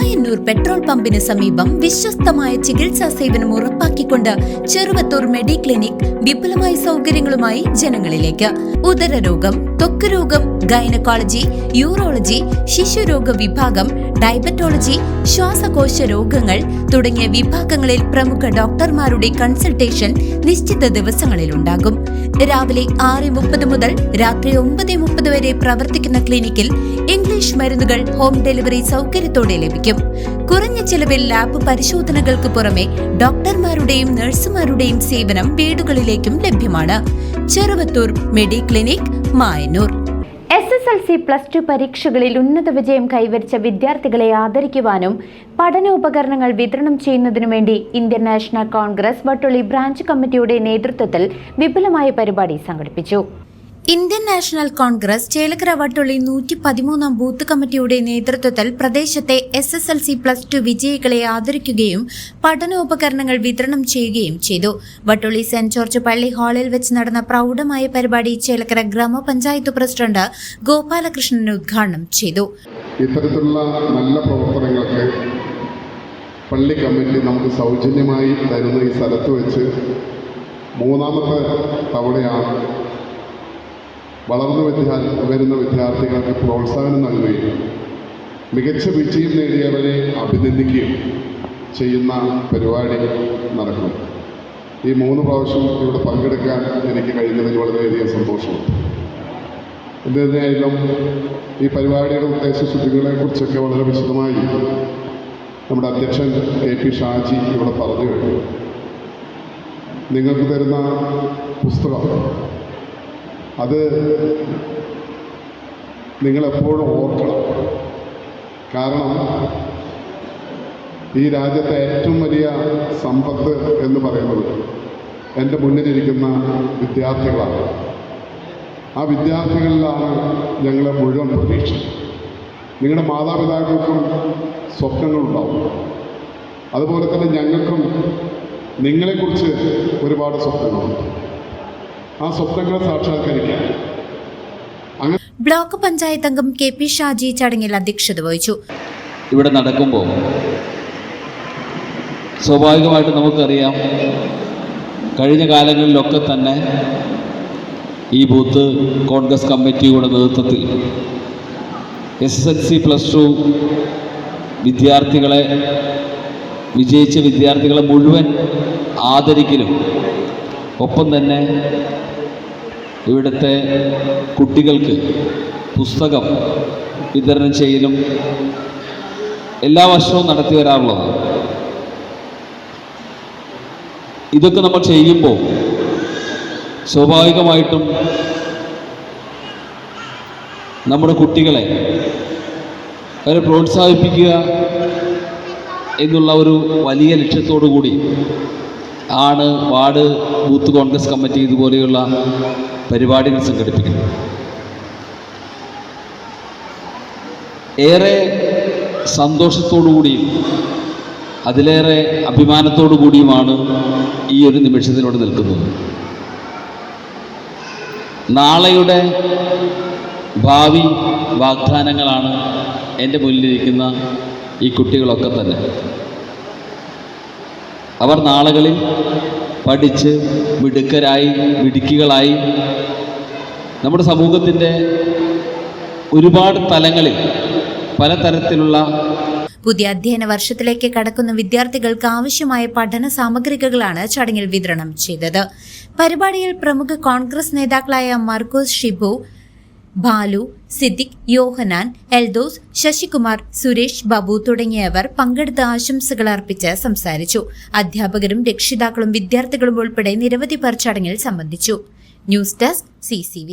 Mayannur petrol പമ്പിന് സമീപം വിശ്വസ്തമായ ചികിത്സാ സേവനം ഉറപ്പാക്കിക്കൊണ്ട് ചെറുവത്തൂർ മെഡിക്ലിനിക് വിപുലമായ സൗകര്യങ്ങളുമായി ജനങ്ങളിലേക്ക്. ഉദരരോഗം, ത്വക്ക് രോഗം, ഗൈനക്കോളജി, യൂറോളജി, ശിശുരോഗ വിഭാഗം, ഡയബറ്റോളജി, ശ്വാസകോശ രോഗങ്ങൾ തുടങ്ങിയ വിഭാഗങ്ങളിൽ പ്രമുഖ ഡോക്ടർമാരുടെ കൺസൾട്ടേഷൻ നിശ്ചിത ദിവസങ്ങളിൽ ഉണ്ടാകും. രാവിലെ 6:30 മുതൽ രാത്രി 9:30 വരെ പ്രവർത്തിക്കുന്ന ക്ലിനിക്കിൽ ഇംഗ്ലീഷ് മരുന്നുകൾ ഹോം ഡെലിവറി സൗകര്യത്തോടെ ലഭിക്കും. കുറഞ്ഞ ചെലവിൽ ലാബ് പരിശോധനകൾക്ക് പുറമെ ഡോക്ടർമാരുടെയും നഴ്സുമാരുടെയും സേവനം വീടുകളിലേക്കും ലഭ്യമാണ്. ചെറുവത്തൂർ മെഡിക്ലിനിക്, മായന്നൂർ. SSLC +2 പരീക്ഷകളിൽ ഉന്നത വിജയം കൈവരിച്ച വിദ്യാർത്ഥികളെ ആദരിക്കുവാനും പഠനോപകരണങ്ങൾ വിതരണം ചെയ്യുന്നതിനു വേണ്ടി Indian national Congress Vattuli branch കമ്മിറ്റിയുടെ നേതൃത്വത്തിൽ വിപുലമായ പരിപാടി സംഘടിപ്പിച്ചു. Indian national Congress Chelakkara Vattuli 113 booth കമ്മിറ്റിയുടെ നേതൃത്വത്തിൽ പ്രദേശത്തെ SSLC +2 വിജയികളെ ആദരിക്കുകയും പഠനോപകരണങ്ങൾ വിതരണം ചെയ്യുകയും ചെയ്തു. വട്ടുളി സെന്റ് ജോർജ് പള്ളി ഹാളിൽ വെച്ച് നടന്ന പ്രൗഢമായ പരിപാടി ചേലക്കര ഗ്രാമപഞ്ചായത്ത് പ്രസിഡന്റ് ഗോപാലകൃഷ്ണൻ ഉദ്ഘാടനം ചെയ്തു. ഇത്തരത്തിലുള്ള നല്ല പ്രവർത്തനങ്ങൾക്ക് പള്ളി കമ്മിറ്റി നമുക്ക് സൗജന്യമായി തരുന്ന ഈ സ്ഥലത്ത് വെച്ച് മൂന്നാമത്തെ തവണയാണ് വളർന്നു വരുന്ന വിദ്യാർത്ഥികൾക്ക് പ്രോത്സാഹനം നൽകുകയും മികച്ച വിജയം നേടിയവരെ അഭിനന്ദിക്കുകയും ചെയ്യുന്ന പരിപാടി നടക്കും. ഈ 3 പ്രാവശ്യം ഇവിടെ പങ്കെടുക്കാൻ എനിക്ക് കഴിഞ്ഞതിൽ വളരെയധികം സന്തോഷമുണ്ട്. എന്തായാലും ഈ പരിപാടിയുടെ ഉദ്ദേശശുദ്ധികളെക്കുറിച്ചൊക്കെ വളരെ വിശദമായി നമ്മുടെ അധ്യക്ഷൻ KP ഷാജി ഇവിടെ പറഞ്ഞു കഴിഞ്ഞു. നിങ്ങൾക്ക് തരുന്ന പുസ്തകം അത് നിങ്ങളെപ്പോഴും ഓർക്കണം. കാരണം ഈ രാജ്യത്തെ ഏറ്റവും വലിയ സമ്പത്ത് എന്ന് പറയുന്നത് എൻ്റെ മുന്നിലിരിക്കുന്ന വിദ്യാർത്ഥികളാണ്. ആ വിദ്യാർത്ഥികളിലാണ് ഞങ്ങളെ മുഴുവൻ പ്രതീക്ഷ. നിങ്ങളുടെ മാതാപിതാക്കൾക്കും സ്വപ്നങ്ങളുണ്ടാവും, അതുപോലെ തന്നെ ഞങ്ങൾക്കും നിങ്ങളെക്കുറിച്ച് ഒരുപാട് സ്വപ്നങ്ങളുണ്ട്. ആ സ്വപ്നങ്ങളെ സാക്ഷാത്കരിക്കാൻ ബ്ലോക്ക് പഞ്ചായത്ത് അംഗം KP ഷാജി ചടങ്ങിൽ അധ്യക്ഷത വഹിച്ചു. ഇവിടെ നടക്കുമ്പോൾ സ്വാഭാവികമായിട്ട് നമുക്കറിയാം, കഴിഞ്ഞ കാലങ്ങളിലൊക്കെ തന്നെ ഈ ബൂത്ത് കോൺഗ്രസ് കമ്മിറ്റിയുടെ നേതൃത്വത്തിൽ SSLC +2 വിദ്യാർത്ഥികളെ വിജയിച്ച വിദ്യാർത്ഥികളെ മുഴുവൻ ആദരിക്കലും ഒപ്പം തന്നെ ഇവിടുത്തെ കുട്ടികൾക്ക് പുസ്തകം വിതരണം ചെയ്യലും എല്ലാ വർഷവും നടത്തി വരാറുള്ളതാണ്. ഇതൊക്കെ നമ്മൾ ചെയ്യുമ്പോൾ സ്വാഭാവികമായിട്ടും നമ്മുടെ കുട്ടികളെ അവരെ പ്രോത്സാഹിപ്പിക്കുക എന്നുള്ള ഒരു വലിയ ലക്ഷ്യത്തോടു കൂടി ആണ് വാർഡ് ബൂത്ത് കോൺഗ്രസ് കമ്മിറ്റി ഇതുപോലെയുള്ള പരിപാടികൾ സംഘടിപ്പിക്കുന്നത്. ഏറെ സന്തോഷത്തോടു കൂടിയും അതിലേറെ അഭിമാനത്തോടു കൂടിയുമാണ് ഈ ഒരു നിമിഷത്തിലൂടെ നിൽക്കുന്നത്. നാളെയുടെ ഭാവി വാഗ്ദാനങ്ങളാണ് എൻ്റെ മുന്നിലിരിക്കുന്ന ഈ കുട്ടികളൊക്കെ തന്നെ. അവർ നാളുകളിൽ പഠിച്ച് മിടുക്കികളായി നമ്മുടെ സമൂഹത്തിൻ്റെ ഒരുപാട് തലങ്ങളിൽ പലതരത്തിലുള്ള പുതിയ അധ്യയന വർഷത്തിലേക്ക് കടക്കുന്ന വിദ്യാർത്ഥികൾക്ക് ആവശ്യമായ പഠന സാമഗ്രികളാണ് ചടങ്ങിൽ വിതരണം ചെയ്തത്. പരിപാടിയിൽ പ്രമുഖ കോൺഗ്രസ് നേതാക്കളായ മാർക്കോസ് ഷിബു, ബാലു, സിദ്ദിഖ്, യോഹനാൻ, എൽദോസ്, ശശികുമാർ, സുരേഷ് ബാബു തുടങ്ങിയവർ പങ്കെടുത്ത് ആശംസകൾ അർപ്പിച്ച് സംസാരിച്ചു. അധ്യാപകരും രക്ഷിതാക്കളും വിദ്യാർത്ഥികളും ഉൾപ്പെടെ നിരവധി പേർ ചടങ്ങിൽ സംബന്ധിച്ചു. News desk CCV.